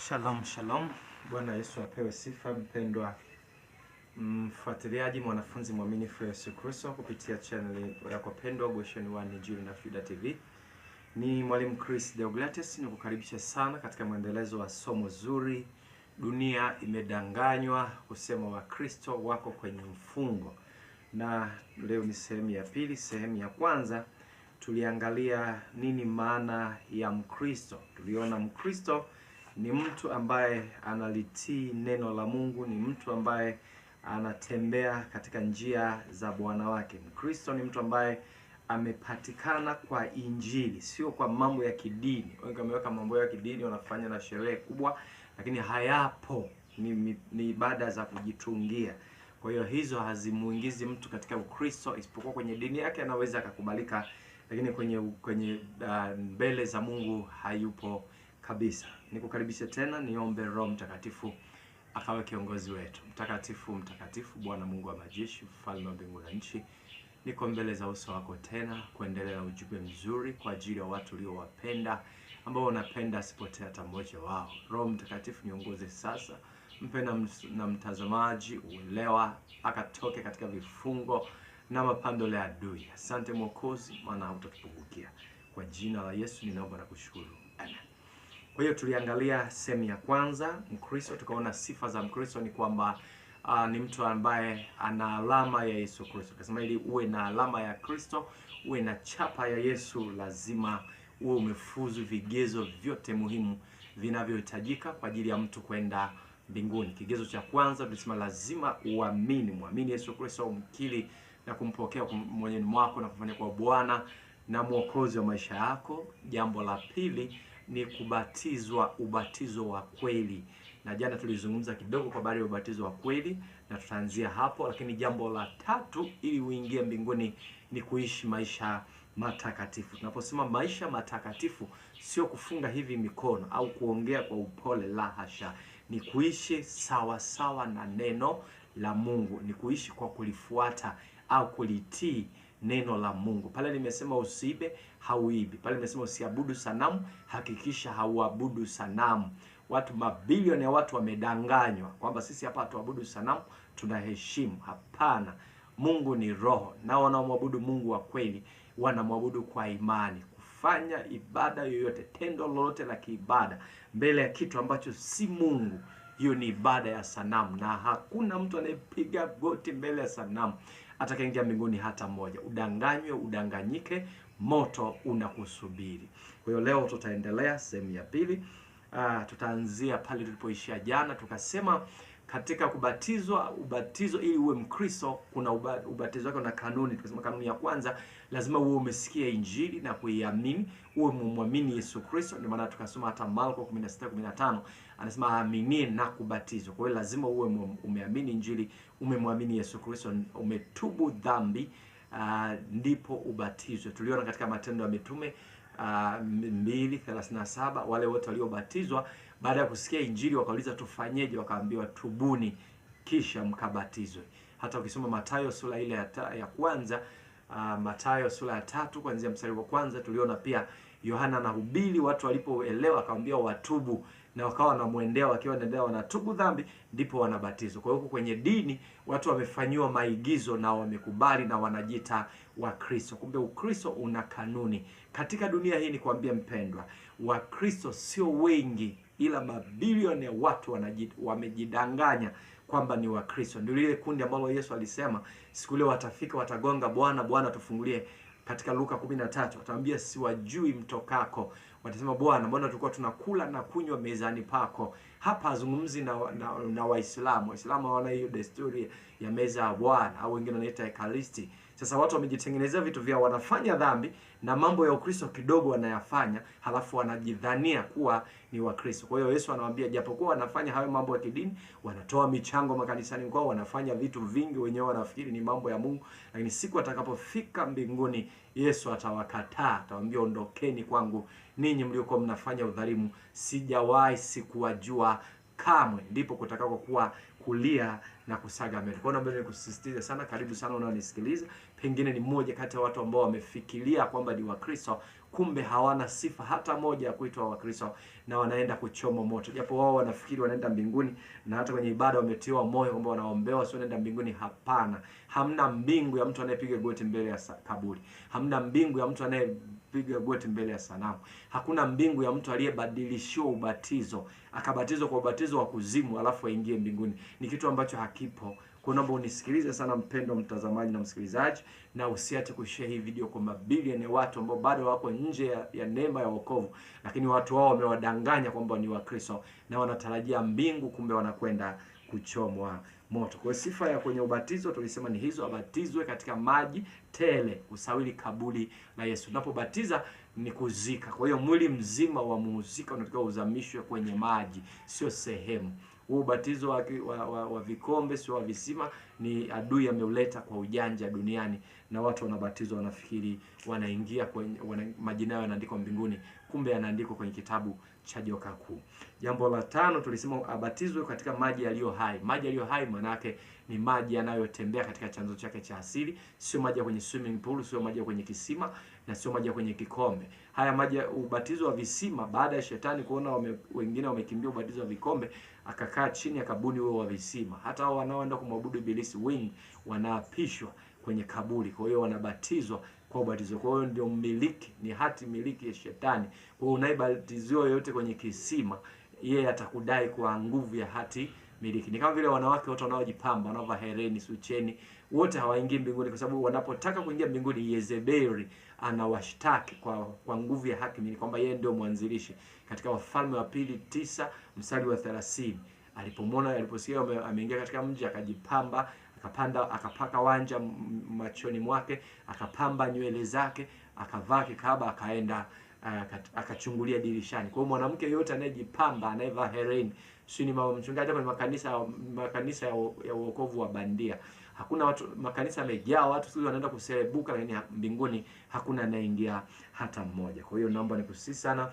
Shalom, shalom. Bwana Yesu apewe sifa. Mpendwa mfuatiliaji, mwanafunzi mwaminifu Yesu Kristo kupitia channel yako pendwa Goshen One Injili na Fuda TV. Ni mwalimu Chris Deogratias, nikukaribisha sana katika mwendelezo wa somo zuri, dunia imedanganywa kusema Wakristo wako kwenye mfungo. Na leo ni sehemu ya pili. Sehemu ya kwanza tuliangalia nini maana ya Mkristo. Tuliona Mkristo ni mtu ambaye analitii neno la Mungu, ni mtu ambaye anatembea katika njia za Bwana wake. Mkristo ni mtu ambaye amepatikana kwa Injili, sio kwa mambo ya kidini. Wengi wameweka mambo ya kidini, wanafanya na sherehe kubwa, lakini hayapo, ni ibada za kujitungia. Kwa hiyo hizo hazimuingizi mtu katika Ukristo, isipokuwa kwenye dini yake anaweza akakubalika, lakini kwenye mbele za Mungu hayupo kabisa. Nikukaribisha tena, niombe Roho Mtakatifu akawe kiongozi wetu. Mtakatifu Bwana Mungu wa majeshi, mfalme wa mbingu na nchi, niko mbele za uso wako tena kuendelea na ujumbe mzuri kwa ajili ya watu uliowapenda, ambao wanapenda asipotee hata mmoja wao. Roho Mtakatifu niongoze sasa, mpe na mtazamaji uelewa, akatoke katika vifungo na mapando ya adui. Asante Mwokozi, maana hutatupungukia. Kwa jina la Yesu ninaomba na kushukuru. Amen. Kwa hiyo tuliangalia sehemu ya kwanza, Mkristo. Tukaona sifa za Mkristo ni kwamba ni mtu ambaye ana alama ya Yesu Kristo. Kasema ili uwe na alama ya Kristo, uwe na chapa ya Yesu, lazima uwe umefuzu vigezo vyote muhimu vinavyohitajika kwa ajili ya mtu kwenda mbinguni. Kigezo cha kwanza tulisema lazima muamini Yesu Kristo, umkiri na kumpokea moyoni mwako na kufanya kwa Bwana na Mwokozi wa maisha yako. Jambo la pili ni kubatizwa, ubatizo wa kweli. Na jana tulizungumza kidogo kwa habari ya ubatizo wa kweli na tutaanzia hapo. Lakini jambo la tatu, ili uingie mbinguni, ni kuishi maisha matakatifu. Tunaposema maisha matakatifu, sio kufunga hivi mikono au kuongea kwa upole, la hasha. Ni kuishi sawa sawa na neno la Mungu, ni kuishi kwa kulifuata au kulitii neno la Mungu. Pale nimesema usiibe, hauibi. Pale nimesema usiabudu sanamu, hakikisha hauabudu sanamu. Mabilioni ya watu wamedanganywa kwamba sisi hapa hatuabudu sanamu, tunaheshimu. Hapana. Mungu ni roho, na wanaomwabudu Mungu wa kweli wanamwabudu kwa imani. Kufanya ibada yoyote, tendo lolote la kiibada mbele ya kitu ambacho si Mungu, hiyo ni ibada ya sanamu, na hakuna mtu anayepiga goti mbele ya sanamu atakaingia mbinguni hata mmoja. Udanganywe, udanganyike, moto unakusubiri. Kwa hiyo leo tutaendelea sehemu ya pili. Tutaanzia pale tulipoishia jana. Tukasema katika kubatizwa, ubatizo ili uwe Mkristo, kuna ubatizo wake na kanuni. Tukasema kanuni ya kwanza, lazima uwe umesikia Injili na kuiamini, uwe muamini Yesu Kristo. Ndio maana tukasoma hata Marko 16:15 anasema aaminie na kubatizwa. Kwa hiyo lazima uwe umeamini Injili, umemwamini Yesu Kristo, umetubu dhambi, ndipo ubatizwe. Tuliona katika Matendo ya Mitume 2:37 wale wote waliobatizwa baada ya kusikia Injili wakauliza tufanyeje, wakaambiwa tubuni kisha mkabatizwe. Hata ukisoma Mathayo sura ile ya kwanza, Mathayo sura ya 3 kuanzia mstari wa kwanza, tuliona pia Yohana anahubiri, watu walipoelewa akamwambia watubu, na wakawa wanamuendea, wakiwa wanaendea wanatubu dhambi, ndipo wanabatizwa. Kwa hiyo huko kwenye dini watu wamefanywa maigizo na wamekubali na wanajiita Wakristo. Kumbe Ukristo una kanuni. Katika dunia hii ni kuambia mpendwa, Wakristo sio wengi, ila mabilioni ya watu wamejidanganya kwamba ni Wakristo. Ndio lile kundi ambalo Yesu alisema siku ile watafika, watagonga, Bwana Bwana tufungulie. Katika Luka 13 watamwambia siwajui mtokako. Watasema Bwana, mbona tulikuwa tunakula na kunywa mezani pako? Hapa azungumzi na Waislamu. Waislamu hawana hiyo desturi ya meza ya Bwana, au wengine wanaita Ekaristi. Sasa watu wamejitengenezea vitu vyao, wanafanya dhambi na mambo ya Ukristo kidogo wanayafanya, halafu wanajidhania kuwa ni Wakristo. Kwa hiyo Yesu anawaambia japokuwa wanafanya hayo mambo ya kidini, wanatoa michango makanisani kwao, wanafanya vitu vingi wenyewe wanafikiri ni mambo ya Mungu, lakini siku atakapofika mbinguni Yesu atawakataa, atawaambia ondokeni kwangu ninyi mliokuwa mnafanya udhalimu, sijawahi sikuwajua kamwe. Ndipo kutakako kuwa kulia na kusaga meno. Kwa hiyo naomba nikusisitize sana, karibu sana unaonisikiliza, pengine ni mmoja kati ya watu ambao wamefikiria kwamba ni Wakristo, kumbe hawana sifa hata moja ya kuitwa Wakristo na wanaenda kuchoma moto. Japo wao wanafikiri wanaenda mbinguni, na hata kwenye ibada wametiwa moyo kwamba wanaombewa sio wanaenda mbinguni. Hapana. Hamna mbingu ya mtu anayepiga goti mbele ya kaburi. Hamna mbingu ya mtu anayepiga goti mbele ya sanamu. Hakuna mbingu ya mtu aliyebadilishiwa ubatizo, akabatizwa kwa ubatizo wa kuzimu alafu aingie mbinguni. Ni kitu ambacho hakipo. Kwa naomba unisikilize sana mpendwa mtazamaji na msikilizaji, na usiache kushare hii video kwa mabilioni ya watu ambao bado wako nje ya neema ya wokovu, lakini watu wao wamewadanganya kwamba ni Wakristo na wanatarajia mbingu, kumbe wanakwenda kuchomwa moto. Kwa sifa ya kwenye ubatizo tulisema ni hizo, abatizwe katika maji tele kusawili kaburi la Yesu. Unapobatiza ni kuzika. Kwa hiyo mwili mzima wa muhusika unatakiwa uzamishwe kwenye maji, sio sehemu. Huu ubatizo wa vikombe sio wa visima, ni adui ameuleta kwa ujanja duniani, na watu wanabatizwa wanafikiri wanaingia kwenye majina yao yanaandikwa mbinguni, kumbe yanaandikwa kwenye kitabu cha joka kuu. Jambo la 5 tulisema abatizwe katika maji yaliyo hai. Maji yaliyo hai maana yake ni maji yanayotembea katika chanzo chake cha asili, sio maji ya kwenye swimming pool, sio maji ya kwenye kisima, na sio maji ya kwenye kikombe. Haya maji ya ubatizo wa visima, baada ya shetani kuona wengine wamekimbia ubatizo wa vikombe, akakaa chini akabuni huo wa visima. Hata hao wanaoenda kumwabudu ibilisi wengi wanaapishwa kwenye kaburi. Kwa hiyo wanabatizwa kwa ubatizo. Kwa hiyo ndio mmiliki, ni hati miliki ya shetani. Kwa hiyo unaibatiziwa yote kwenye kisima, yeye atakudai kwa nguvu ya hati miliki. Ni kama vile wanawake wote wanaojipamba, wanavaa hereni, sucheni, wote hawaingii mbinguni, kwa sababu wanapotaka kuingia mbinguni Yezebeli anawashtaki kwa nguvu ya haki miliki kwamba yeye ndio mwanzilishi. Katika Wafalme wa Pili 9 mstari wa 30, aliposikia ameingia katika mji, akajipamba, akapaka wanja machoni mwake, akapamba nywele zake, akavaa kikaba, akaenda akachungulia dirishani. Kwa hiyo mwanamke yote anayejipamba, anayevaa hereni, sio ni mchungaji kwenye makanisa ya wokovu wa bandia. Hakuna watu, makanisa yamejaa watu sio wanaenda kuserebuka, lakini mbinguni hakuna anayeingia hata mmoja. Kwa hiyo naomba nikusisi sana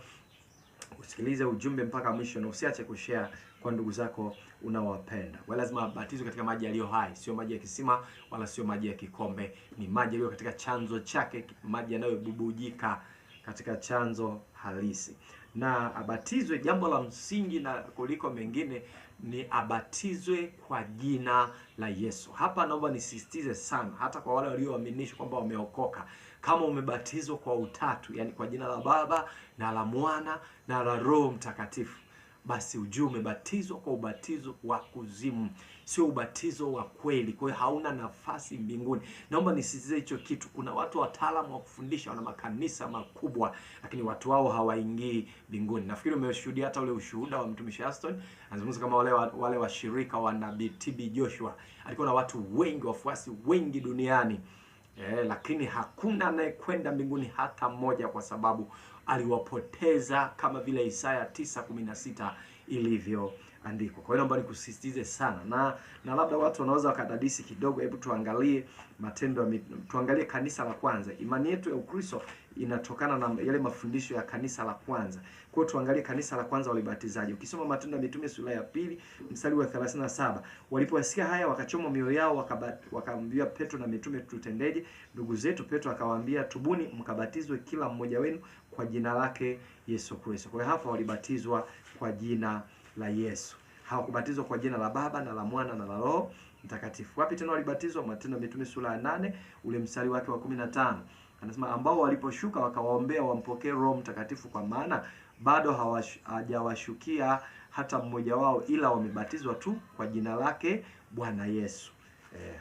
usikilize ujumbe mpaka mwisho, na usiache kushare kwa ndugu zako unaowapenda. Kwa lazima batizwe katika maji yaliyo hai, sio maji ya kisima wala sio maji ya kikombe. Ni maji yaliyo katika chanzo chake, maji yanayobubujika katika chanzo halisi. Na abatizwe, jambo la msingi na kuliko mengine ni abatizwe kwa jina la Yesu. Hapa naomba nisisitize sana, hata kwa wale walioaminishwa kwamba wameokoka, kama umebatizwa kwa utatu, yani kwa jina la Baba na la Mwana na la Roho Mtakatifu, basi ujue umebatizwa kwa ubatizo wa kuzimu, sio ubatizo wa kweli. Kwa hiyo hauna nafasi mbinguni. Naomba nisisitize hicho kitu. Kuna watu wataalamu wa kufundisha, wana makanisa makubwa, lakini watu wao hawaingii mbinguni. Nafikiri umeshuhudia hata ule ushuhuda wa mtumishi Aston, anazungumza kama wale washirika wa Nabii TB Joshua. Alikuwa na watu wengi, wafuasi wengi duniani, lakini hakuna anayekwenda mbinguni hata mmoja, kwa sababu aliwapoteza, kama vile Isaya 9:16 ilivyoandikwa. Kwa hiyo naomba nikusisitize sana, na labda watu wanaweza wakadadisi kidogo. Hebu tuangalie tuangalie kanisa la kwanza. Imani yetu ya Ukristo inatokana na yale mafundisho ya kanisa la kwanza. Kwa hiyo tuangalie kanisa la kwanza walibatizaje. Ukisoma Matendo ya Mitume sura ya 2 mstari wa 37, waliposikia haya wakachoma mioyo yao, wakamwambia Petro na mitume, tutendeje ndugu zetu? Petro akawaambia, tubuni mkabatizwe kila mmoja wenu kwa jina lake Yesu Kristo. Kwa hiyo hapa walibatizwa kwa jina la Yesu. Hawakubatizwa kwa jina la Baba na la Mwana na la Roho Mtakatifu. Wapi tena walibatizwa? Matendo ya Mitume sura ya 8 ule mstari wake wa 15. Anasema, ambao waliposhuka wakawaombea wampokee Roho Mtakatifu, kwa maana bado hajawashukia hata mmoja wao, ila wamebatizwa tu kwa jina lake Bwana Yesu.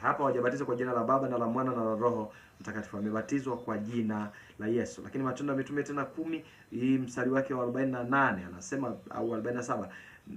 Hapa hawajabatizwa kwa jina la Baba na la Mwana na la Roho Mtakatifu, wamebatizwa kwa jina la Yesu. Lakini Matendo ya Mitume tena 10 hii mstari wake wa 48 anasema, au 47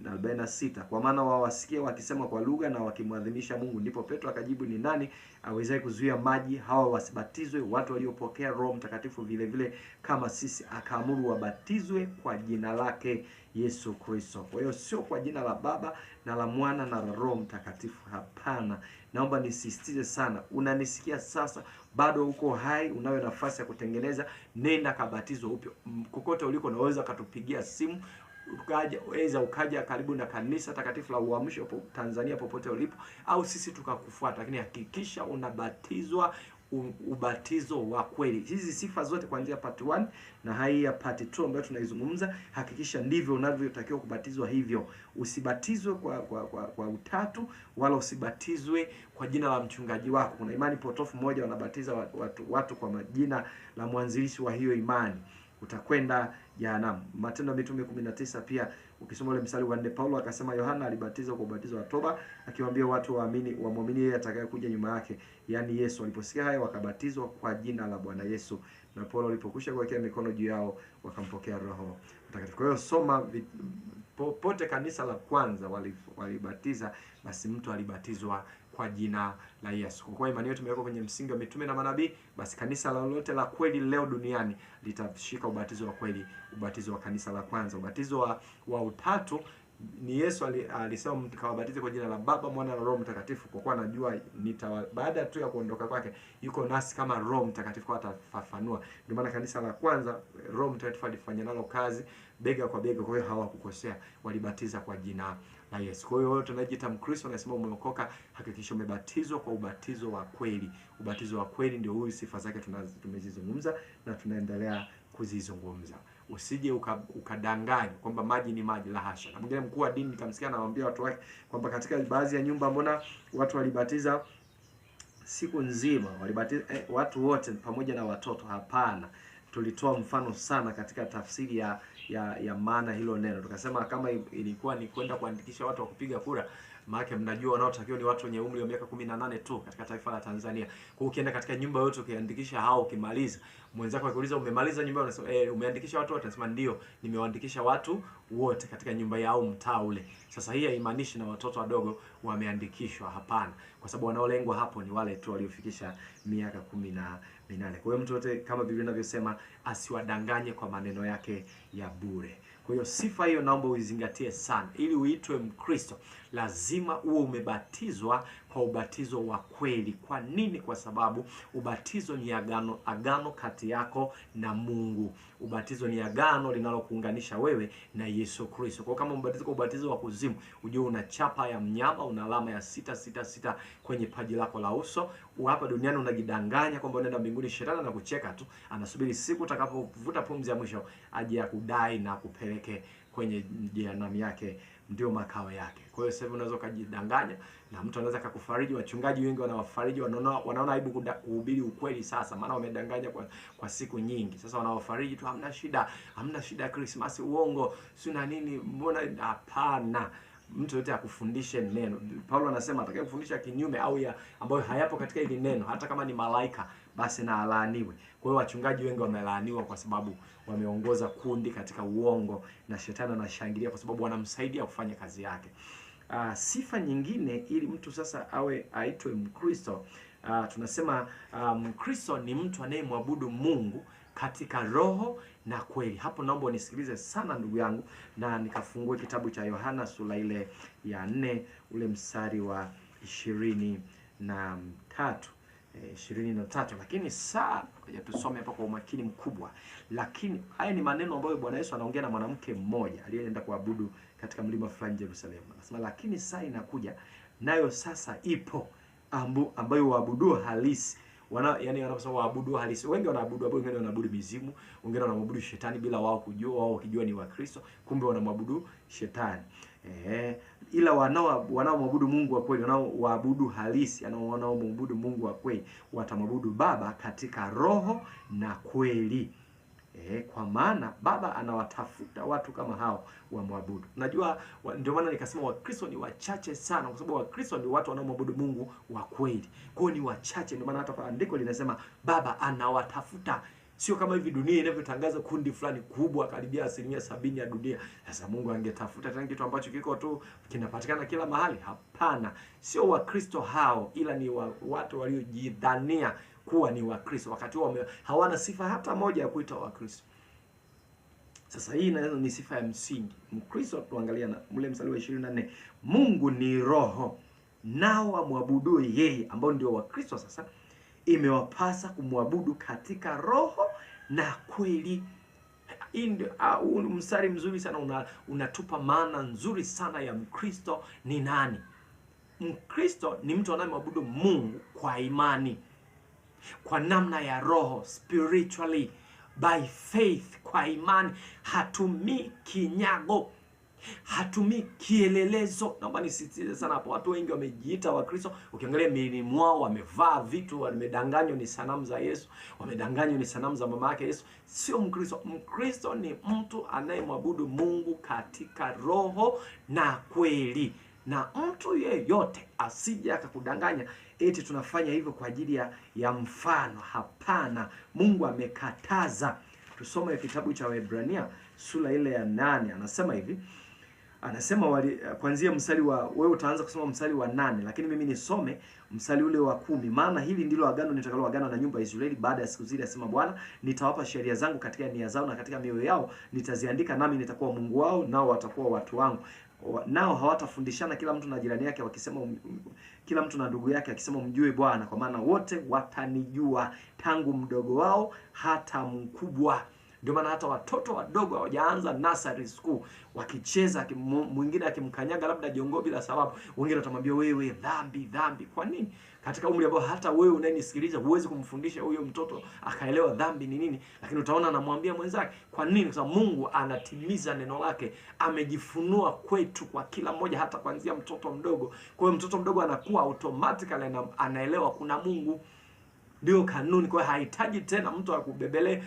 na 46, kwa maana wao wasikia wakisema kwa lugha na wakimwadhimisha Mungu. Ndipo Petro akajibu, ni nani awezaye kuzuia maji hawa wasibatizwe, watu waliopokea Roho Mtakatifu vile vile kama sisi? Akaamuru wabatizwe kwa jina lake Yesu Kristo. Kwa hiyo sio kwa jina la Baba na la Mwana na la Roho Mtakatifu, hapana. Naomba nisisitize sana, unanisikia sasa, bado uko hai, unayo nafasi ya kutengeneza, nenda kabatizwa upya. Kokote uliko unaweza katupigia simu ukaja karibu na kanisa takatifu la Uamsho Tanzania, popote ulipo, au sisi tukakufuata, lakini hakikisha unabatizwa ubatizo wa kweli. Hizi sifa zote kuanzia part 1 na hai ya part 2 ambayo tunaizungumza, hakikisha ndivyo unavyotakiwa kubatizwa hivyo. Usibatizwe kwa utatu, wala usibatizwe kwa jina la mchungaji wako. Kuna imani potofu moja, wanabatiza watu kwa majina la mwanzilishi wa hiyo imani, utakwenda jehanamu. Matendo ya Mitume 19 pia ukisoma ule mstari wa 4, Paulo akasema Yohana alibatiza kwa ubatizo wa toba, akiwaambia watu wamwamini yeye atakayekuja nyuma yake, yani Yesu. Waliposikia haya wakabatizwa kwa jina la Bwana Yesu, na Paulo alipokwisha kuwekea mikono juu yao wakampokea Roho Mtakatifu. Kwa hiyo soma popote kanisa la kwanza walibatiza, basi mtu alibatizwa kwa jina la Yesu. Kwa kuwa imani yetu imewekwa kwenye msingi wa mitume na manabii, basi kanisa lolote la kweli leo duniani litashika ubatizo wa kweli, ubatizo wa kanisa la kwanza. Ubatizo wa utatu ni Yesu alisema mkawabatize kwa jina la Baba, Mwana na Roho Mtakatifu, kwa kuwa anajua baada tu ya kuondoka kwake yuko nasi kama Roho Mtakatifu atafafanua. Ndio maana kanisa la kwanza Roho Mtakatifu alifanya nalo kazi bega kwa bega, kwa hiyo hawakukosea, walibatiza kwa jina la Yesu. Kwa hiyo wewe tunajiita Mkristo, unasema umeokoka, hakikisha umebatizwa kwa ubatizo wa kweli. Ubatizo wa kweli ndio huyu, sifa zake tumezizungumza na tunaendelea kuzizungumza. Usije ukadanganya kwamba maji ni maji, la hasha. Na mwingine mkuu wa dini nikamsikia anawaambia watu wake kwamba katika baadhi ya nyumba mbona watu walibatiza siku nzima, walibatiza watu wote pamoja na watoto. Hapana. Tulitoa mfano sana katika tafsiri ya maana hilo neno. Tukasema kama ilikuwa ni kwenda kuandikisha watu wa kupiga kura, maana mnajua wanaotakiwa ni watu wenye umri wa miaka 18 tu katika taifa la Tanzania. Kwa ukienda katika nyumba yote ukiandikisha hao, ukimaliza mwenzako akiuliza umemaliza nyumba, unasema umeandikisha watu wote? Unasema ndio, nimewaandikisha watu wote katika nyumba yao mtaa ule. Sasa hii haimaanishi na watoto wadogo wameandikishwa, hapana, kwa sababu wanaolengwa hapo ni wale tu waliofikisha miaka 18. Kwa hiyo mtu yote, kama Biblia inavyosema, asiwadanganye kwa maneno yake ya bure. Kwa hiyo sifa hiyo naomba uizingatie sana. Ili uitwe Mkristo lazima uwe umebatizwa kwa ubatizo wa kweli. Kwa nini? Kwa sababu ubatizo ni agano kati yako na Mungu. Ubatizo ni agano linalokuunganisha wewe na Yesu Kristo. Kwa kama mbatizo kwa ubatizo wa kuzimu, ujue una chapa ya mnyama, una alama ya 666 kwenye paji lako la uso. Hapa duniani unajidanganya kwamba unaenda mbinguni. Shetani anakucheka tu, anasubiri siku utakapovuta pumzi ya mwisho aje akudai na kupeleke kwenye jehanamu yake, ndio makao yake. Kwa hiyo sasa hivi unaweza kujidanganya na mtu anaweza kukufariji. Wachungaji wengi wanawafariji, wanaona aibu kuhubiri ukweli sasa, maana wamedanganya kwa siku nyingi. Sasa wanawafariji tu, hamna shida ya Christmas, uongo si na nini, mbona? Hapana. Mtu yote akufundishe neno. Paulo anasema atakayefundisha kinyume au ambayo hayapo katika hili neno, hata kama ni malaika, basi na alaaniwe. Kwa hiyo wachungaji wengi wamelaaniwa kwa sababu wameongoza kundi katika uongo, na shetani anashangilia kwa sababu wanamsaidia kufanya kazi yake. Sifa nyingine ili mtu sasa aitwe Mkristo, tunasema Mkristo ni mtu anayemwabudu Mungu katika roho na kweli. Hapo naomba unisikilize sana ndugu yangu, na nikafungue kitabu cha Yohana sura ile ya 4 ule mstari wa 23. 23. Lakini ngoja tusome hapa kwa umakini mkubwa. Lakini haya ni maneno ambayo Bwana Yesu anaongea na mwanamke mmoja aliyeenda kuabudu katika mlima fulani Yerusalemu. Anasema lakini saa inakuja, nayo sasa ipo, ambayo waabudu halisi yani wanaposema waabudu halisi, wengi wanaabudu, wengine wanaabudu mizimu, wengine wanaabudu shetani bila wao kujua, wao wakijua ni Wakristo, kumbe wanamwabudu shetani. Ila wanaomwabudu Mungu wa kweli, wanaoabudu halisi, wanaomwabudu Mungu wa kweli, watamwabudu Baba katika roho na kweli. Kwa maana Baba anawatafuta watu kama hao wamwabudu. Najua ndio maana nikasema Wakristo ni wachache sana, kwa sababu Wakristo ni watu wanaomwabudu Mungu wa kweli. Kwa hiyo ni wachache, ndio maana hata andiko linasema Baba anawatafuta. Sio kama hivi dunia inavyotangaza kundi fulani kubwa, karibia 70% ya dunia. Sasa Mungu angetafuta tena kitu ambacho kiko tu kinapatikana kila mahali? Hapana. Sio Wakristo hao, ila ni watu waliojidhania kuwa ni Wakristo, wakati wao hawana sifa hata moja ya kuitwa Wakristo. Sasa hii ni sifa ya msingi. Mkristo, tuangalia na ule mstari wa 24. Mungu ni roho, nao wamwabudu yeye, ambao ndio Wakristo sasa, imewapasa kumwabudu katika roho na kweli. Hii ndio mstari mzuri sana, unatupa maana nzuri sana ya Mkristo ni nani. Mkristo ni mtu anayemwabudu Mungu kwa imani, kwa namna ya roho, spiritually by faith, kwa imani. Hatumii kinyago, hatumii kielelezo. Naomba nisisitize sana hapo. Watu wengi wamejiita Wakristo, ukiangalia miili mwao wamevaa vitu, wamedanganywa ni sanamu za Yesu, wamedanganywa ni sanamu za mama yake Yesu. Sio Mkristo. Mkristo ni mtu anayemwabudu Mungu katika roho na kweli. Na mtu yeyote asije akakudanganya eti tunafanya hivyo kwa ajili ya mfano. Hapana, Mungu amekataza. Tusome kitabu cha Waebrania sura ile ya 8, anasema hivi. Anasema kuanzia mstari wa, wewe utaanza kusoma mstari wa 8, lakini mimi nisome mstari ule wa 10. Maana hili ndilo agano nitakaloagana na nyumba ya Israeli baada ya siku zile, asema Bwana, nitawapa sheria zangu katika nia zao na katika mioyo yao nitaziandika, nami nitakuwa Mungu wao nao watakuwa watu wangu. Nao hawatafundishana kila mtu na jirani yake wakisema, kila mtu na ndugu yake akisema, mjue Bwana, kwa maana wote watanijua, tangu mdogo wao hata mkubwa. Ndio maana hata watoto wadogo hawajaanza nursery school wakicheza, mwingine akimkanyaga labda jongo bila sababu, wengine watamwambia wewe dhambi dhambi. Kwa nini? Katika umri ambao hata wewe unayenisikiliza huwezi kumfundisha huyo mtoto akaelewa dhambi ni nini, lakini utaona anamwambia mwenzake. Kwa nini? Kwa sababu Mungu anatimiza neno lake, amejifunua kwetu kwa kila mmoja, hata kuanzia mtoto mdogo. Kwa hiyo mtoto mdogo anakuwa automatically anaelewa kuna Mungu. Ndio kanuni. Kwa hiyo hahitaji tena mtu akubebele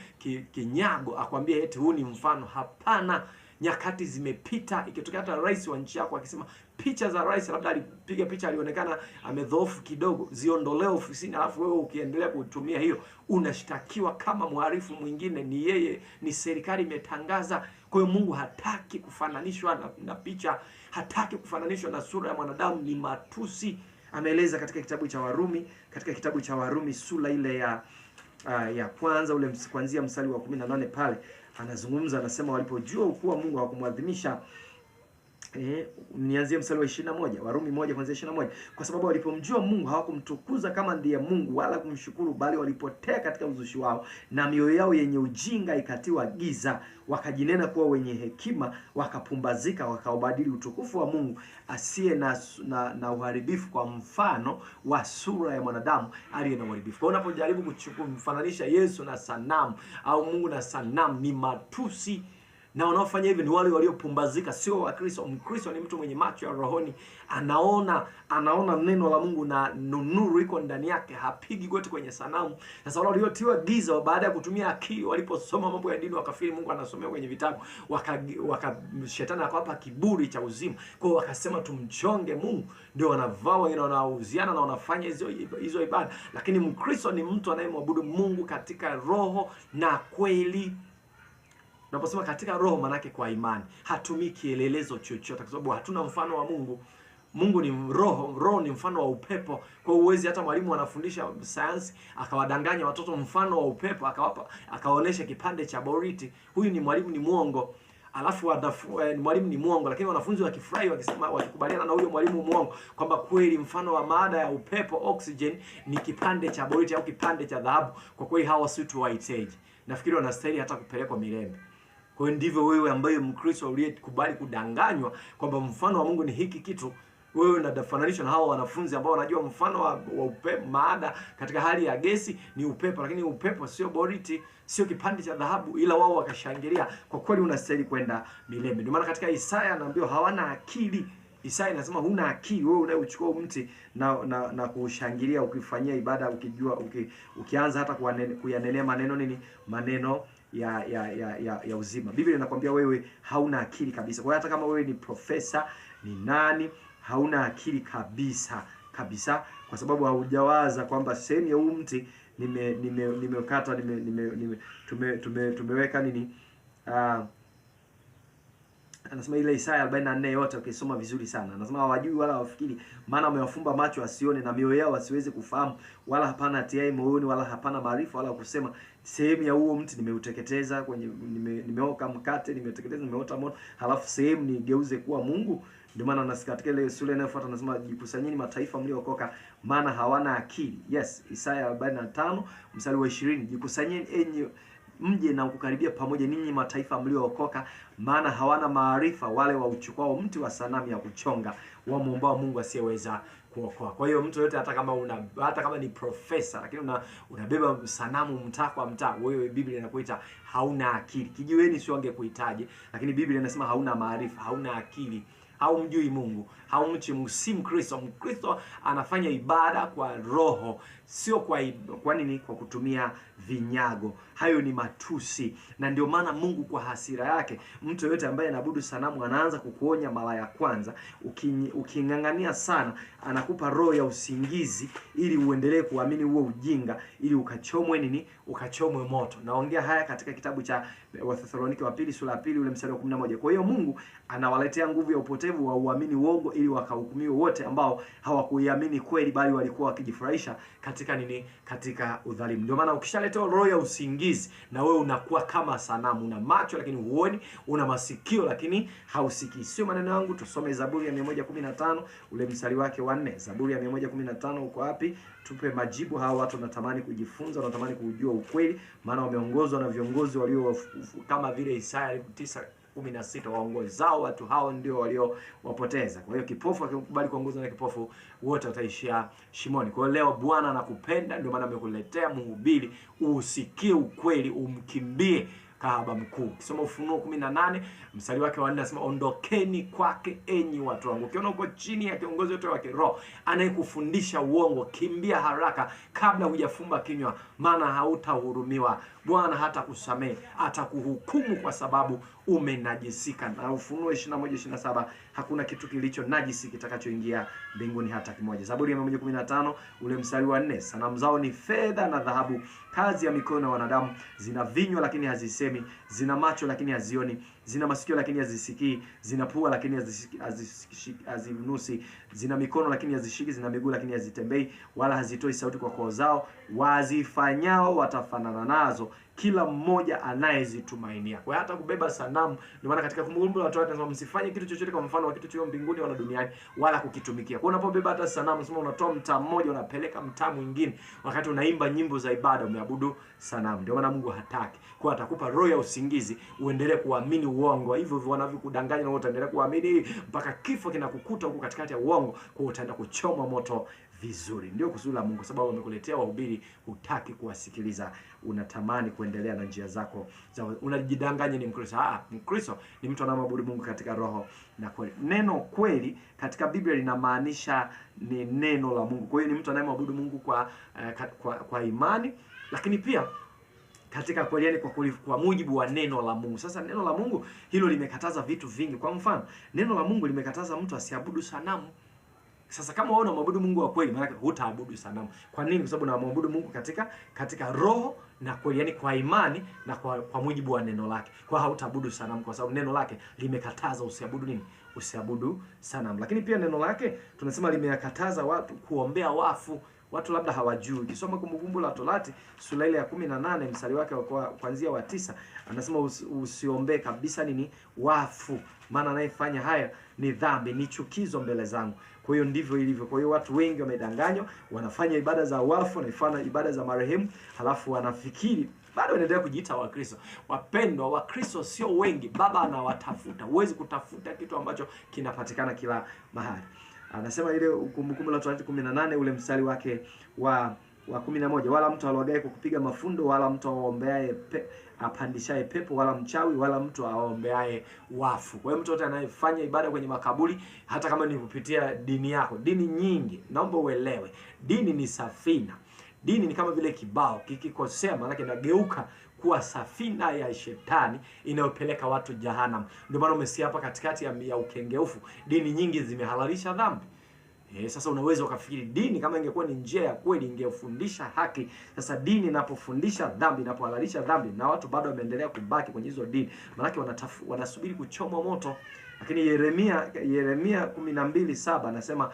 kinyago akwambie eti huu ni mfano. Hapana, nyakati zimepita. Ikitokea hata rais wa nchi yako akisema picha za rais, labda alipiga picha alionekana amedhoofu kidogo, ziondolewe ofisini, alafu wewe ukiendelea kutumia hiyo, unashtakiwa kama mhalifu mwingine. Ni yeye, ni serikali imetangaza. Kwa hiyo Mungu hataki kufananishwa na picha, hataki kufananishwa na sura ya mwanadamu. Ni matusi. Ameeleza katika kitabu cha Warumi sura ile ya kwanza ule kuanzia mstari wa 18 pale anazungumza, anasema walipojua ukuu wa Mungu hawakumwadhimisha. Nianzie mstari wa 21, Warumi 1 kuanzia 21. Kwa sababu walipomjua Mungu hawakumtukuza kama ndiye Mungu wala kumshukuru, bali walipotea katika uzushi wao, na mioyo yao yenye ujinga ikatiwa giza. Wakajinena kuwa wenye hekima, wakapumbazika, wakaubadili utukufu wa Mungu asiye na uharibifu kwa mfano wa sura ya mwanadamu aliye na uharibifu. Kwa unapojaribu kumfananisha Yesu na sanamu au Mungu na sanamu, ni matusi. Na wanaofanya hivi ni wale waliopumbazika, sio Wakristo. Mkristo ni mtu mwenye macho ya rohoni, anaona neno la Mungu na nuru iko ndani yake, hapigi goti kwenye sanamu. Sasa wale waliotiwa giza baada ya kutumia akili, waliposoma mambo ya dini wakafiri Mungu anasomea kwenye vitabu, shetani akawapa kiburi cha uzima. Kwa hiyo wakasema tumchonge Mungu, ndio wanavaa, wengine wanauziana na wanafanya hizo ibada. Lakini Mkristo ni mtu anayemwabudu Mungu katika roho na kweli. Unaposema katika roho, manake kwa imani. Hatumii kielelezo chochote, kwa sababu hatuna mfano wa Mungu. Mungu ni roho ni mfano wa upepo. Kwa hiyo huwezi, hata mwalimu anafundisha sayansi akawadanganya watoto mfano wa upepo, akawaonesha kipande cha boriti. Huyu ni mwalimu, ni muongo. Alafu mwalimu ni muongo, lakini wanafunzi wakifurahi, wakisema, wakikubaliana na huyo mwalimu muongo kwamba kweli mfano wa maada ya upepo oxygen ni kipande cha boriti au kipande cha dhahabu, kwa kweli hawa si tu white age. Nafikiri wanastahili hata kupelekwa Milembe. Kwa hiyo ndivyo wewe ambaye Mkristo uliyekubali kudanganywa kwamba mfano wa Mungu ni hiki kitu, wewe unafananisha na hao wanafunzi ambao wanajua mfano wa upepo, maada katika hali ya gesi ni upepo, lakini upepo sio boriti, sio kipande cha dhahabu, ila wao wakashangilia. Kwa kweli unastahili kwenda Milembe. Ndio maana katika Isaya anaambiwa hawana akili. Isaya inasema huna akili wewe unayechukua mti na kushangilia, ukifanyia ibada, ukijua ukianza hata kuyanenea maneno ya uzima. Biblia inakwambia wewe hauna akili kabisa. Kwa hiyo hata kama wewe ni profesa, ni nani, hauna akili kabisa, kwa sababu haujawaza kwamba sehemu ya huu mti nimekata tumeweka nini. Anasema ile Isaya 44 yote ukisoma vizuri sana. Anasema hawajui wala hawafikiri, maana wamewafumba macho asione na mioyo yao wasiweze kufahamu, wala hapana hatiai moyoni, wala hapana maarifa, wala kusema sehemu ya huo mti nimeuteketeza, nimeoka mkate, nimeteketeza, nimeota moto, halafu sehemu nigeuze kuwa Mungu. Ndio maana nasikia katika ile sura inayofuata anasema jikusanyeni mataifa mliokoka, maana hawana akili. Yes, Isaya 45 mstari wa 20, jikusanyeni mje na kukaribia pamoja ninyi mataifa mliookoka, maana hawana maarifa wale wa uchukao mti wa sanamu ya kuchonga, wamwombao Mungu asiyeweza kuokoa. Kwa hiyo mtu yote, hata kama ni profesa, lakini unabeba sanamu mtaa kwa mtaa, wewe Biblia inakuita hauna akili. Kijiweni sio angekuitaje, lakini Biblia inasema hauna maarifa, hauna akili, haumjui Mungu, haumchi Mungu, si Mkristo. Mkristo anafanya ibada kwa roho, sio kwa nini? Kwa kutumia vinyago. Hayo ni matusi, na ndio maana Mungu kwa hasira yake, mtu yote ambaye anaabudu sanamu anaanza kukuonya mara ya kwanza. Uking'ang'ania sana, anakupa roho ya usingizi ili uendelee kuamini huo ujinga, ili ukachomwe ukachomwe moto. Naongea haya katika kitabu cha Wathesalonike wa pili sura ya 2 ule mstari wa 11. Kwa hiyo Mungu anawaletea nguvu ya upotevu wa uamini uongo, ili wakahukumiwe wote ambao hawakuiamini kweli, bali walikuwa wakijifurahisha katika udhalimu. Ndio maana ukishaletewa roho ya usingizi, na wewe unakuwa kama sanamu. Una macho lakini huoni, una masikio lakini hausikii. Sio maneno yangu, tusome Zaburi ya 115 ule mstari wake wa 4. Zaburi ya 115 uko wapi? Tupe majibu. Hawa watu wanatamani kujifunza, wanatamani kujua ukweli, maana wameongozwa na viongozi walio kama vile Isaya 9:16, waongozao watu hao ndio waliowapoteza. Kwa hiyo kipofu akikubali kuongozwa na kipofu, wote wataishia shimoni. Kwa hiyo leo Bwana anakupenda, ndio maana amekuletea mhubiri, usikie ukweli, umkimbie kahaba mkuu. Kisoma Ufunuo 18 mstari wake wa 4, anasema ondokeni kwake enyi watu wangu. Ukiona uko chini ya kiongozi wote wa kiroho anayekufundisha uongo, kimbia haraka kabla hujafumba kinywa, maana hautahurumiwa. Bwana hata kusamehe, atakuhukumu kwa sababu umenajisika. Na Ufunuo 21:27, hakuna kitu kilicho najisi kitakachoingia mbinguni hata kimoja. Zaburi ya 115 ule mstari wa 4, sanamu zao ni fedha na dhahabu, kazi ya mikono ya wanadamu. Zina vinywa lakini hazisemi, zina macho lakini hazioni, zina masikio lakini hazisikii, zina pua lakini hazinusi, zina mikono lakini hazishiki, zina miguu lakini hazitembei, wala hazitoi sauti kwa koo zao. Wazifanyao watafanana nazo, kila mmoja anayezitumainia. Kwa hata kubeba sanamu, ndio maana katika Kumbukumbu la Torati nasema msifanye kitu chochote kwa mfano wa kitu chochote mbinguni wala duniani, wala kukitumikia. Kwa unapobeba hata sanamu, sema unatoa mtaa mmoja unapeleka mtaa mwingine, wakati unaimba nyimbo za ibada umeabudu sanamu. Ndio maana Mungu hataki. Kwa atakupa roho ya usingizi, uendelee kuamini uongo. Hivyo hivyo wanavyokudanganya na utaendelea kuamini mpaka kifo kinakukuta huko katikati ya uongo, kwa utaenda kuchoma moto vizuri. Ndio kusudi la Mungu, sababu amekuletea wahubiri, hutaki kuwasikiliza, unatamani kuendelea na njia zako unajidanganya ni Mkristo. Mkristo ni mtu anayemwabudu Mungu katika roho na kweli. Neno kweli katika Biblia linamaanisha ni neno la Mungu. Kwa hiyo ni mtu anayemwabudu Mungu kwa imani, lakini pia katika kweli, yani kwa mujibu wa neno la Mungu. Sasa neno la Mungu hilo limekataza vitu vingi. Kwa mfano, neno la Mungu limekataza mtu asiabudu sanamu. Sasa kama wewe unamwabudu Mungu wa kweli, maana hutaabudu sanamu. Kwa nini? Kwa sababu unamwabudu Mungu katika roho na kweli, yani kwa imani na kwa mujibu wa neno lake. Kwa hautaabudu sanamu kwa sababu neno lake limekataza usiabudu nini? Usiabudu sanamu. Lakini pia neno lake tunasema limekataza watu kuombea wafu. Watu labda hawajui. Ukisoma Kumbukumbu la Torati sura ile ya 18 mstari wake kuanzia wa 9, anasema usiombee kabisa nini? Wafu, maana anayefanya haya ni dhambi, ni chukizo mbele zangu. Kwa hiyo ndivyo ilivyo. Kwa hiyo watu wengi wamedanganywa, wanafanya ibada za wafu, wanafanya ibada za marehemu, halafu wanafikiri bado wanaendelea kujiita Wakristo. Wapendwa, Wakristo sio wengi, Baba anawatafuta. Huwezi kutafuta kitu ambacho kinapatikana kila mahali. Anasema ile Kumbukumbu la Torati 18 ule mstari wake wa 11, wala mtu alogaye kwa kupiga mafundo, wala mtu aombeaye apandishaye pepo, wala mchawi, wala mtu aombeaye wafu. Kwa hiyo mtu yote anayefanya ibada kwenye makaburi, hata kama ni kupitia dini yako, dini nyingi, naomba uelewe, dini ni safina. Dini ni kama vile kibao, kikikosea maana kinageuka kuwa safina ya shetani inayopeleka watu jehanamu. Ndio maana umesikia hapa katikati ya ukengeufu, dini nyingi zimehalalisha dhambi. Sasa unaweza ukafikiri dini kama ingekuwa ni njia ya kweli ingefundisha haki. Sasa dini inapofundisha dhambi, inapohalalisha dhambi, na watu bado wameendelea kubaki kwenye hizo dini, maana wanasubiri kuchomwa moto. Lakini Yeremia 12:7 anasema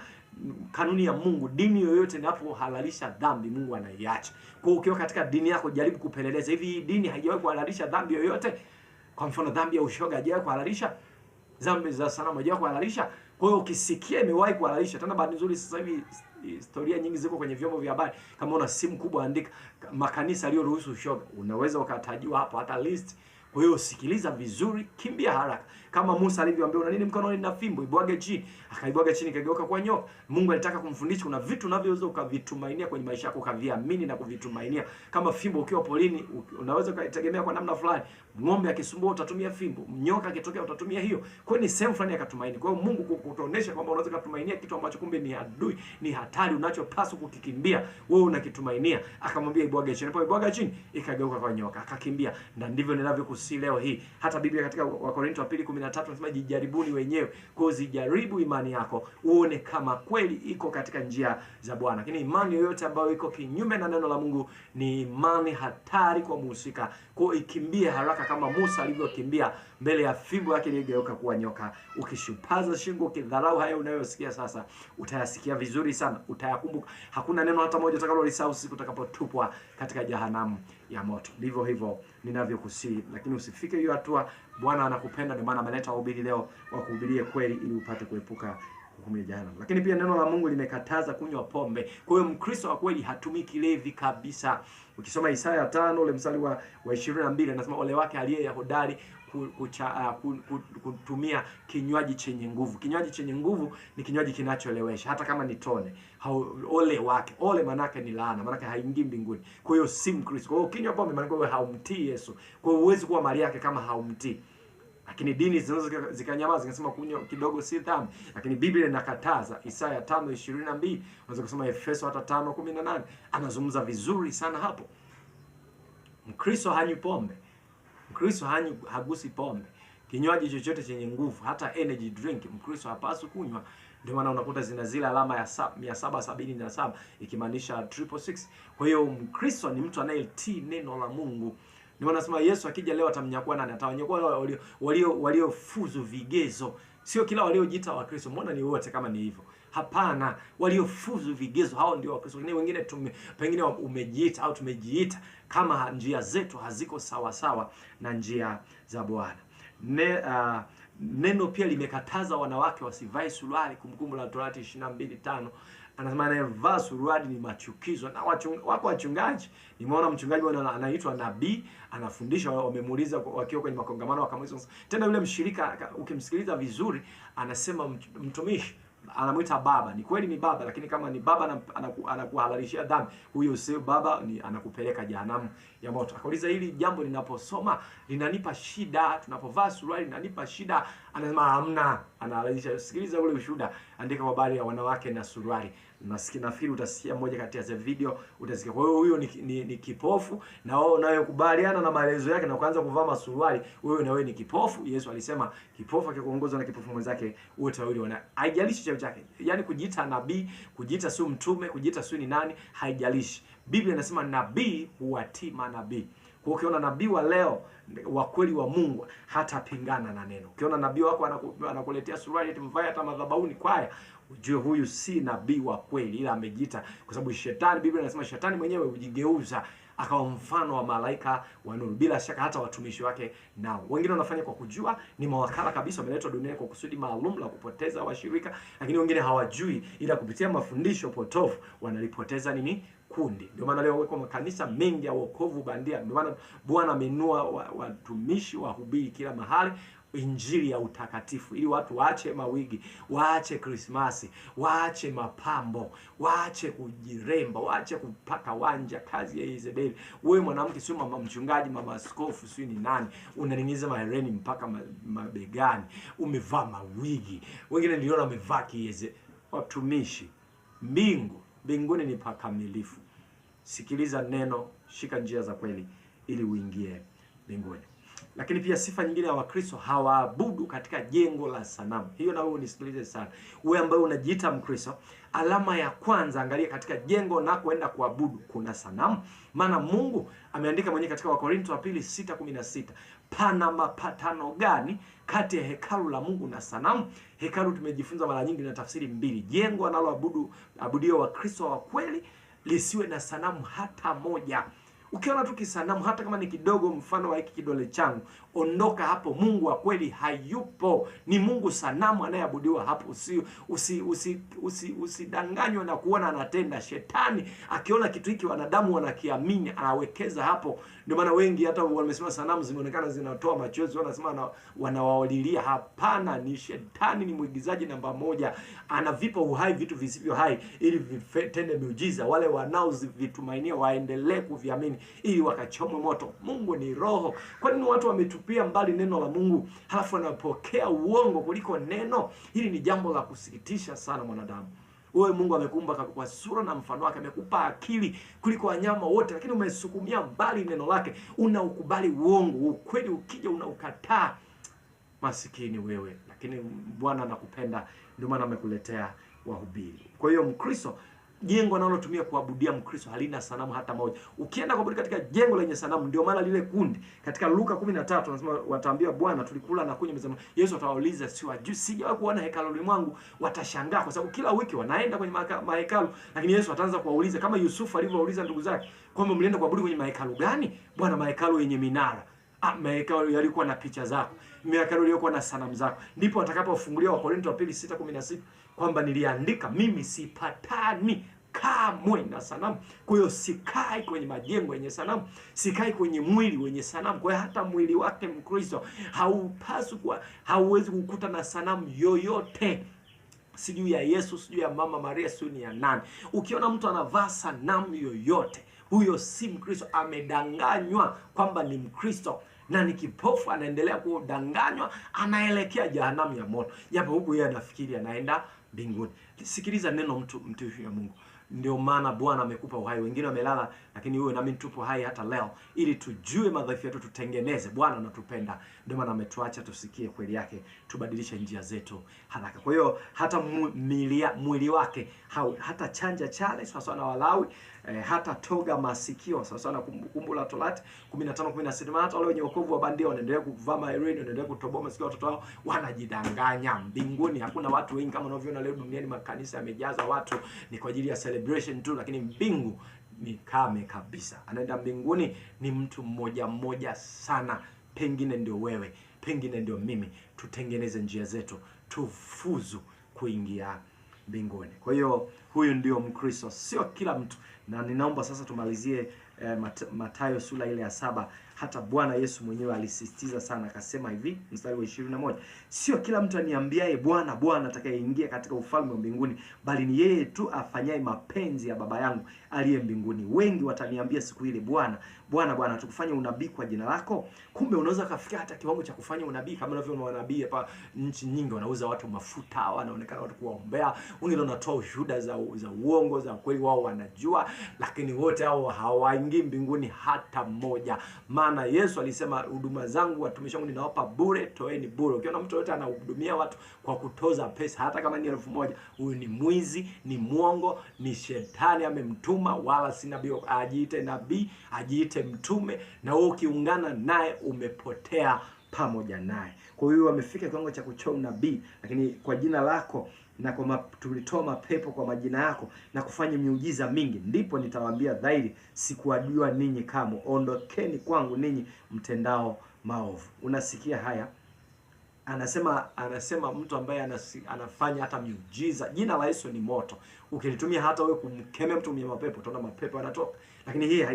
kanuni ya Mungu, dini yoyote inapohalalisha dhambi, Mungu anaiacha. Kwa hiyo ukiwa katika dini yako, jaribu kupeleleza, hivi dini haijawahi kuhalalisha dhambi yoyote? Kwa mfano dhambi ya ushoga haijawahi kuhalalisha, dhambi za sanamu haijawahi kuhalalisha. Kwa hiyo ukisikia imewahi kuhalalisha, tena bahati nzuri sasa hivi historia nyingi ziko kwenye vyombo vya habari. Kama una simu kubwa, andika makanisa aliyoruhusu ushoga, unaweza ukatajiwa hapo hata list. Kwa hiyo sikiliza vizuri, kimbia haraka. Kama Musa alivyoambiwa, una nini mkononi na fimbo, ibwage chini. Akaibwaga chini, kageuka kwa nyoka. Mungu alitaka kumfundisha kuna vitu unavyoweza ukavitumainia kwenye maisha yako, ukaviamini na kuvitumainia. Kama fimbo ukiwa polini, unaweza ukaitegemea kwa namna fulani. Ng'ombe akisumbua utatumia fimbo, nyoka akitokea utatumia hiyo. Kwa hiyo ni sehemu fulani ya kutumaini. Kwa hiyo Mungu kukuonesha kwamba unaweza kutumainia kitu ambacho kumbe ni adui, ni hatari, unachopaswa kukikimbia, wewe unakitumainia. Akamwambia ibwage chini. Hapo ibwaga chini, ikageuka kwa nyoka, akakimbia. Na ndivyo ninavyokusi leo hii. Hata Biblia katika Wakorintho wa 2:13 nasema jijaribuni wenyewe. Kwa zijaribu imani yako, uone kama kweli iko katika njia za Bwana. Lakini imani yoyote ambayo iko kinyume na neno la Mungu ni imani hatari kwa muhusika. Kwa ikimbie haraka kama Musa alivyokimbia mbele ya fimbo yake iliyogeuka kuwa nyoka. Ukishupaza shingo, ukidharau haya unayosikia sasa, utayasikia vizuri sana, utayakumbuka. Hakuna neno hata moja utakalolisahau siku utakapotupwa katika jehanamu ya moto. Ndivyo hivyo ninavyokusii, lakini usifike hiyo hatua. Bwana anakupenda, ndio maana ameleta wahubiri leo wakuhubirie kweli ili upate kuepuka hukumu ya jehanamu. Lakini pia neno la Mungu limekataza kunywa pombe. Kwa hiyo Mkristo wa kweli hatumii kilevi kabisa. Ukisoma Isaya 5 ule mstari wa 22 anasema ole wake aliye hodari kutumia kinywaji chenye nguvu. Kinywaji chenye nguvu ni kinywaji kinacholewesha, hata kama ni tone. Ole wake, ole manake ni laana, manake haingii mbinguni. Kwa hiyo si Mkristo. Kwa hiyo kinywa pombe manake wewe haumtii Yesu. Kwa hiyo huwezi kuwa mali yake kama haumtii. Lakini dini zinaweza zikanyamaza, zinasema kunywa kidogo si dhambi, lakini Biblia inakataza. Isaya 5:22, unaweza kusoma Efeso hata 5:18, anazungumza vizuri sana hapo. Mkristo hanywi pombe. Mkristo hagusi pombe. Kinywaji chochote chenye nguvu, hata energy drink, Mkristo hapaswi kunywa. Ndio maana unakuta zina zile alama ya 777 ikimaanisha 666. Kwa hiyo Mkristo ni mtu anayetii neno la Mungu. Ndio wanasema Yesu akija leo atamnyakua nani? Atawanyakua waliofuzu vigezo. Sio kila waliojiita wa Kristo. Mbona ni wote kama ni hivyo? Hapana, waliofuzu vigezo hao ndio wa Kristo. Wengine pengine umejiita au tumejiita kama njia zetu haziko sawa sawa na njia za Bwana. Neno pia limekataza wanawake wasivae suruali. Kumbukumbu la Torati 22:5. Anasema anayevaa suruali ni machukizo. Na wako wachungaji, nimeona mchungaji anaitwa nabii, anafundisha, wamemuuliza wakiwa kwenye makongamano, wakamuuliza tena yule mshirika, ukimsikiliza vizuri anasema mtumishi, anamuita baba. Ni kweli ni baba, lakini kama ni baba anakuhalalishia dhambi, huyo sio baba, ni anakupeleka jehanamu ya moto. Akauliza hili jambo linaposoma linanipa shida, tunapovaa suruali linanipa shida. Anasema hamna, anahalalisha. Sikiliza ule ushuhuda, andika habari ya wanawake na suruali. Nafikiri utasikia moja kati ya video, utasikia. Kwa hiyo huyo ni kipofu, na wewe unayokubaliana na maelezo yake na kuanza kuvaa masuruali, wewe na wewe ni kipofu. Yesu alisema kipofu akikuongozwa na kipofu mwenzake, wote wawili haijalishi cheo chake. Yaani kujiita nabii, kujiita sio mtume, kujiita sio ni nani, haijalishi. Biblia inasema nabii huwatii manabii. Kwa hiyo ukiona nabii wa leo wa kweli wa Mungu hatapingana na neno. Ukiona nabii wako anakuletea suruali mvae hata madhabahuni kwaya, ujue huyu si nabii wa kweli, ila amejiita. Kwa sababu shetani, Biblia inasema shetani mwenyewe hujigeuza akawa mfano wa malaika wa nuru. Bila shaka hata watumishi wake nao. Wengine wanafanya kwa kujua, ni mawakala kabisa, wameletwa duniani kwa kusudi maalum la kupoteza washirika, lakini wengine hawajui, ila kupitia mafundisho potofu wanalipoteza nini? Kundi. Ndio maana leo weko makanisa mengi ya wokovu bandia. Ndio maana Bwana amenua watumishi wahubiri kila mahali injili ya utakatifu, ili watu waache mawigi, waache Krismasi, waache mapambo, waache kujiremba, waache kupaka wanja, kazi ya Yezebeli. Wewe mwanamke sio mama mchungaji, mama askofu, sio ni nani, unaningiza mahereni mpaka mabegani, umevaa mawigi. Wengine niliona wamevaa kieze. Watumishi, mbinguni ni pakamilifu. Sikiliza neno, shika njia za kweli ili uingie mbinguni. Lakini pia sifa nyingine ya Wakristo, hawaabudu katika jengo la sanamu. Hiyo na wewe unisikilize sana. Wewe ambaye unajiita Mkristo, alama ya kwanza, angalia katika jengo na kuenda kuabudu kuna sanamu. Maana Mungu ameandika mwenyewe katika Wakorintho wa 2:6-16, pana mapatano gani kati ya hekalu la Mungu na sanamu? Hekalu tumejifunza mara nyingi na tafsiri mbili. Jengo analoabudio Wakristo wa kweli lisiwe na sanamu hata moja. Ukiona tu kisanamu hata kama ni kidogo, mfano wa hiki kidole changu, ondoka hapo. Mungu wa kweli hayupo, ni Mungu sanamu anayeabudiwa hapo. Usidanganywe na kuona anatenda. Shetani akiona kitu hiki wanadamu wanakiamini, anawekeza hapo. Ndio maana wengi hata wamesema sanamu zimeonekana zinatoa machozi, wanasema wanawalilia. Hapana, ni shetani, ni mwigizaji namba moja. Anavipa uhai vitu visivyo hai ili vitende miujiza. Wale wanaovitumainia waendelee kuviamini ili wakachomwe moto. Mungu ni roho. Kwa nini watu wametupia mbali neno la Mungu halafu wanapokea uongo kuliko neno? Hili ni jambo la kusikitisha sana mwanadamu. Wewe Mungu amekuumba kwa sura na mfano wake, amekupa akili kuliko wanyama wote, lakini umesukumia mbali neno lake, unaukubali uongo. Ukweli ukija unaukataa. Masikini wewe, lakini Bwana anakupenda, ndio maana amekuletea wahubiri. Kwa hiyo Mkristo, jengo analotumia kuabudia Mkristo halina sanamu hata moja. Ukienda kuabudu katika jengo lenye sanamu, ndio maana lile kundi katika Luka 13 anasema wataambia Bwana, tulikula na kunywa mezani. Yesu atawauliza, sijawahi kuona hekaluni mwangu? Watashangaa kwa sababu kila wiki wanaenda kwenye mahekalu, lakini Yesu ataanza kuwauliza kama Yusufu alivyowauliza ndugu zake kwamba mlienda kuabudu kwenye mahekalu gani? Bwana, mahekalu yenye minara. Mahekalu yalikuwa na picha zako, mahekalu yalikuwa na sanamu zako. Ndipo atakapofungulia Wakorintho wa pili 6:16 kwamba niliandika, mimi sipatani kamwe na sanamu. Kwa hiyo sikai kwenye majengo yenye sanamu, sikai kwenye mwili wenye sanamu. Kwa hiyo hata mwili wake Mkristo haupaswi kuwa, hauwezi kukuta na sanamu yoyote, sijui ya Yesu, sijui ya Mama Maria, sijui ya nani. Ukiona mtu anavaa sanamu yoyote, huyo si Mkristo. Amedanganywa kwamba ni Mkristo na ni kipofu, anaendelea kudanganywa, anaelekea jehanamu ya moto, japo huku yeye anafikiri anaenda mbinguni. Sikiliza neno mtu wa Mungu. Ndio maana Bwana amekupa uhai. Wengine wamelala, lakini wewe na mimi tupo hai hata leo, ili tujue madhaifu yetu, tutengeneze. Bwana anatupenda, ndio maana ametuacha tusikie kweli yake, tubadilishe njia zetu haraka. Kwa hiyo hata mwili wake hata chanja chale sawa na Walawi, hata toga masikio sawa na Kumbukumbu la Torati 15:16. Hata wale wenye wokovu wa bandia wanaendelea kuvaa maherini, wanaendelea kutoboa masikio watoto wao, wanajidanganya. Mbinguni hakuna watu wengi kama unavyoona leo duniani, makanisa yamejaza watu, ni kwa ajili ya celebration tu, lakini mbingu ni kame kabisa. Anaenda mbinguni ni mtu mmoja sana. Pengine ndio wewe, pengine ndio mimi. Tutengeneze njia zetu, tufuzu kuingia mbinguni. Kwa hiyo huyu ndio Mkristo, sio kila mtu. Na ninaomba sasa tumalizie Mathayo sura ile ya 7. Hata Bwana Yesu mwenyewe alisisitiza sana, akasema hivi mstari wa 21, sio kila mtu aniambiaye Bwana Bwana atakayeingia katika ufalme wa mbinguni, bali ni yeye tu afanyaye mapenzi ya Baba yangu aliye mbinguni. Wengi wataniambia siku ile, Bwana Bwana Bwana, tukufanya unabii kwa jina lako. Kumbe unaweza kufikia hata kiwango cha kufanya unabii, kama unavyoona wanabii hapa nchi nyingi wanauza watu mafuta, wanaonekana watu kuombea, wengine wanatoa ushuhuda za uongo, za kweli wao wanajua, lakini wote hao hawaingii mbinguni hata mmoja. Maana Yesu alisema, huduma zangu watumishi wangu ninawapa bure, toeni bure. Ukiona mtu yote anahudumia watu kwa kutoza pesa, hata kama ni 1,000, huyu ni mwizi, ni mwongo, ni shetani amemtuma. Wala si nabii. Ajiite nabii, ajiite mtume, na wewe ukiungana naye umepotea pamoja naye. Kwa hiyo amefika kiwango cha kuchoa nabii, lakini kwa jina lako na tulitoa mapepo kwa majina yako na kufanya miujiza mingi, ndipo nitawaambia dhahiri, sikuwajua ninyi kamwe, ondokeni kwangu ninyi mtendao maovu. Unasikia haya? Anasema mtu ambaye anafanya hata miujiza. Jina la Yesu ni moto. Ukilitumia hata wewe kumkemea mtu mwenye mapepo, utaona mapepo yanatoka. Lakini hii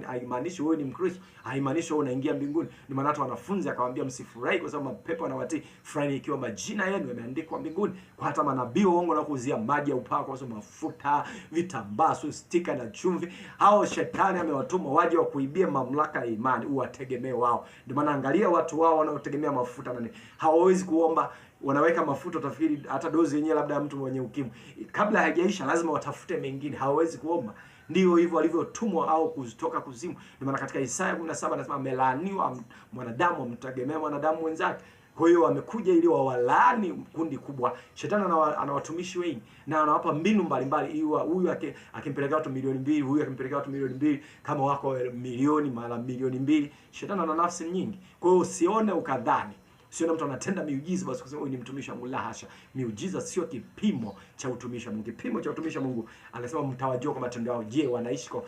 haimaanishi wewe ni Mkristo, haimaanishi wewe unaingia mbinguni. Ni maana hata wanafunzi akawaambia msifurahi kwa sababu mapepo yanawatii, furahi ikiwa majina yenu yameandikwa mbinguni. Kwa hata manabii waongo na kuuzia maji ya upako, kwa sababu mafuta, vitambaa, stika na chumvi, hao shetani amewatuma waje wakuibie mamlaka ya imani, uwategemee wao. Ndio maana angalia watu wao wanaotegemea mafuta nani, hawawezi kuomba. Wanaweka mafuta, utafikiri hata dozi yenyewe labda mtu mwenye ukimwi, kabla hajaisha lazima watafute mengine, hawawezi kuomba. Ndio hivyo walivyotumwa au kutoka kuzimu. Ndio maana katika Isaya 17 anasema amelaaniwa mwanadamu amtegemea mwanadamu wenzake. Kwa hiyo wamekuja ili wawalaani kundi kubwa. Shetani ana watumishi wengi na anawapa mbinu mbalimbali. Huyu akimpeleka watu milioni 2, huyu akimpeleka watu milioni 2, kama wako milioni mara milioni 2. Shetani ana nafsi nyingi. Kwa hiyo usione ukadhani, Sio mtu anatenda miujiza basi kusema huyu ni mtumishi wa Mungu. La hasha. Miujiza sio kipimo cha utumishi wa Mungu. Kipimo cha utumishi wa Mungu anasema mtawajua kwa matendo yao. Je, wanaishi kwa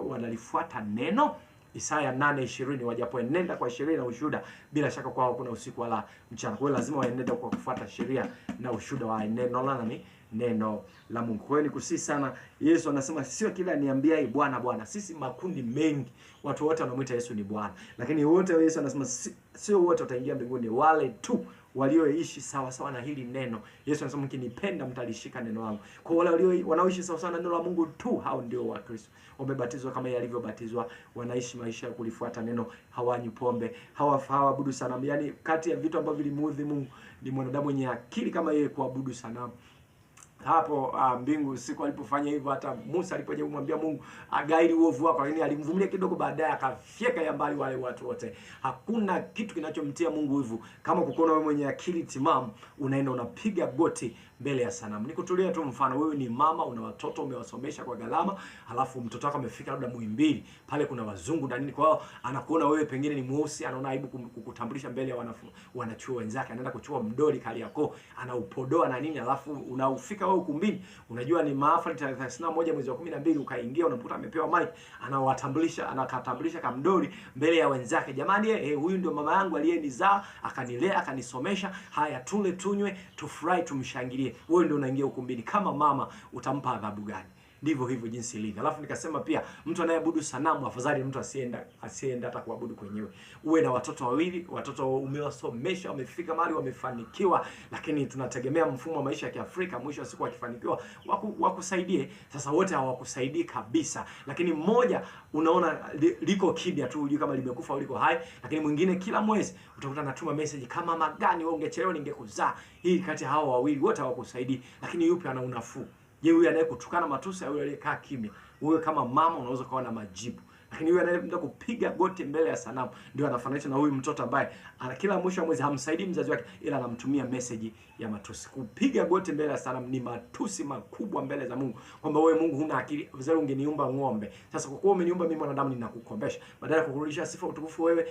wanalifuata neno? Isaya 8:20, wajapoenenda kwa sheria na ushuhuda, bila shaka kwao kuna usiku wala mchana. Kwa hiyo lazima waenende kwa kufuata sheria na ushuhuda wa neno la nani? Neno la Mungu. Kwa hiyo nikusihi sana, Yesu anasema sio kila niambiaye Bwana Bwana. Sisi makundi mengi, watu wote wanamuita Yesu ni Bwana, lakini wote Yesu anasema sio wote wataingia mbinguni, wale tu walioishi sawa sawa na hili neno. Yesu anasema mkinipenda mtalishika neno langu. Kwa wale wanaoishi sawa sawa na neno la Mungu tu, hao ndio wa Kristo. Wamebatizwa kama yalivyobatizwa, wanaishi maisha ya kulifuata neno, hawanywi pombe, hawaabudu sanamu. Yaani kati ya vitu ambavyo vilimuudhi Mungu ni mwanadamu mwenye akili kama yeye kuabudu sanamu. Hapo mbingu siku alipofanya hivyo, hata Musa alipoje kumwambia Mungu agairi uovu wako, lakini alimvumilia kidogo, baadaye akafyeka ya mbali wale watu wote. Hakuna kitu kinachomtia Mungu hivyo kama kukuona wewe mwenye akili timamu unaenda unapiga goti mbele ya sanamu. Nikutulia tu mfano, wewe ni mama, una watoto umewasomesha kwa gharama, halafu mtoto wako amefika labda Muhimbili, pale kuna wazungu na nini, kwa hiyo anakuona wewe pengine ni mweusi, anaona aibu kukutambulisha mbele ya wanachuo wenzake, anaenda kuchua mdoli Kariakoo, anaupodoa na nini, halafu unaufika wewe ukumbini, unajua ni mahafali tarehe 31 mwezi wa 12, ukaingia unamkuta amepewa mic, anakatambulisha kamdoli mbele ya wenzake. Jamani, huyu ndio mama yangu aliyenizaa, akanilea, akanisomesha, haya tule tunywe, tufurahi, tumshangilie. Wewe ndio unaingia ukumbini. Kama mama utampa adhabu gani? Ndivyo hivyo jinsi ilivyo. Alafu nikasema pia mtu anayeabudu sanamu afadhali mtu asienda hata kuabudu kwenyewe. Uwe na watoto wawili, watoto umewasomesha, wamefika mahali wamefanikiwa, lakini tunategemea mfumo wa maisha ya Kiafrika, mwisho wa siku wakifanikiwa wakusaidie. Sasa wote hawakusaidii kabisa, lakini mmoja unaona liko kimya tu, hujui kama limekufa au liko hai, lakini mwingine kila mwezi utakuta anatuma message kama magani, wewe ungechelewa ningekuzaa. Hii kati hao wawili wote hawakusaidii, lakini yupi ana unafuu? Je, huyu anayekutukana matusi au yule aliyekaa kimya? Wewe kama mama unaweza kuwa na majibu, lakini yule anayeenda kupiga goti mbele ya sanamu ndio anafananishwa na huyu mtoto ambaye kila mwisho wa mwezi hamsaidii mzazi wake, ila anamtumia message ya matusi. Kupiga goti mbele ya sanamu ni matusi makubwa mbele za Mungu, kwamba wewe Mungu huna akili, vizuri ungeniumba ng'ombe. Sasa kwa kuwa umeniumba mimi mwanadamu, ninakukombesha, badala ya kukurudisha sifa utukufu wewe,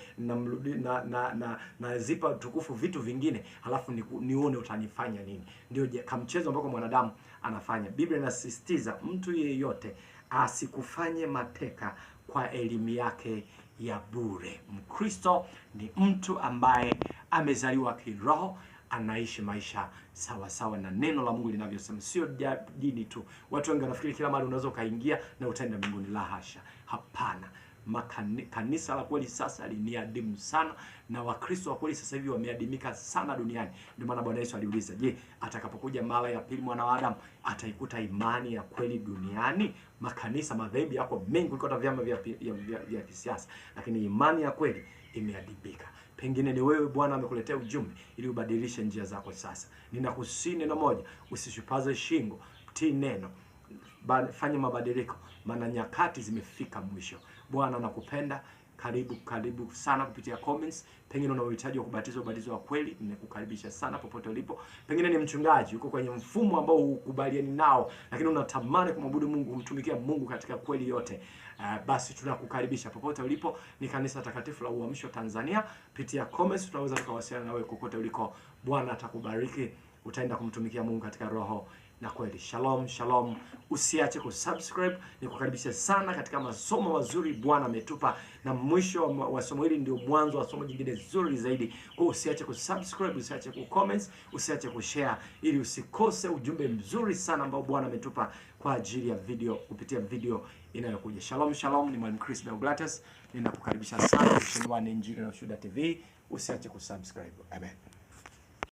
nazipa utukufu vitu vingine, halafu nione utanifanya nini. Ndio kamchezo ambako mwanadamu anafanya. Biblia inasisitiza mtu yeyote asikufanye mateka kwa elimu yake ya bure. Mkristo ni mtu ambaye amezaliwa kiroho, anaishi maisha sawa sawa na neno la Mungu linavyosema, sio dini tu. Watu wengi wanafikiri kila mahali unaweza kaingia na utaenda mbinguni. La hasha, hapana. Kanisa la kweli sasa ni adimu sana, na Wakristo wa kweli sasa hivi wameadimika sana duniani. Ndio maana Bwana Yesu aliuliza, je, atakapokuja mara ya pili mwana wa Adamu ataikuta imani ya kweli duniani? Makanisa, madhehebu yako mengi kuliko hata vyama vya kisiasa, lakini imani ya kweli imeadimika. Pengine ni wewe Bwana amekuletea ujumbe ili ubadilishe njia zako sasa. Ninakusihi neno moja, usishupaze shingo, tii neno, fanya mabadiliko, maana nyakati zimefika mwisho. Bwana anakupenda. Karibu sana kupitia comments. Pengine una uhitaji wa kubatizwa, ubatizo wa kweli, nimekukaribisha sana popote ulipo. Pengine ni mchungaji, uko kwenye mfumo ambao hukubaliani nao, lakini unatamani kumwabudu Mungu, kumtumikia Mungu katika kweli yote. Basi tunakukaribisha popote ulipo. Ni Kanisa Takatifu la Uamsho Tanzania. Pitia comments, tunaweza tukawasiliana nawe kokote uliko. Bwana atakubariki, utaenda kumtumikia Mungu katika roho na kweli. Shalom, shalom. Usiache kusubscribe. Nikukaribisha sana katika masomo mazuri Bwana ametupa, na mwisho wa somo hili ndio mwanzo wa somo jingine zuri zaidi. Kwa usiache kusubscribe, usiache kucomment, usiache kushare, ili usikose ujumbe mzuri sana ambao Bwana ametupa kwa ajili ya video, kupitia video inayokuja. Shalom, shalom. Ni Mwalimu Chris Deogratis. Ninakukaribisha sana kwa Injili na Ushuhuda TV. Usiache kusubscribe. Amen.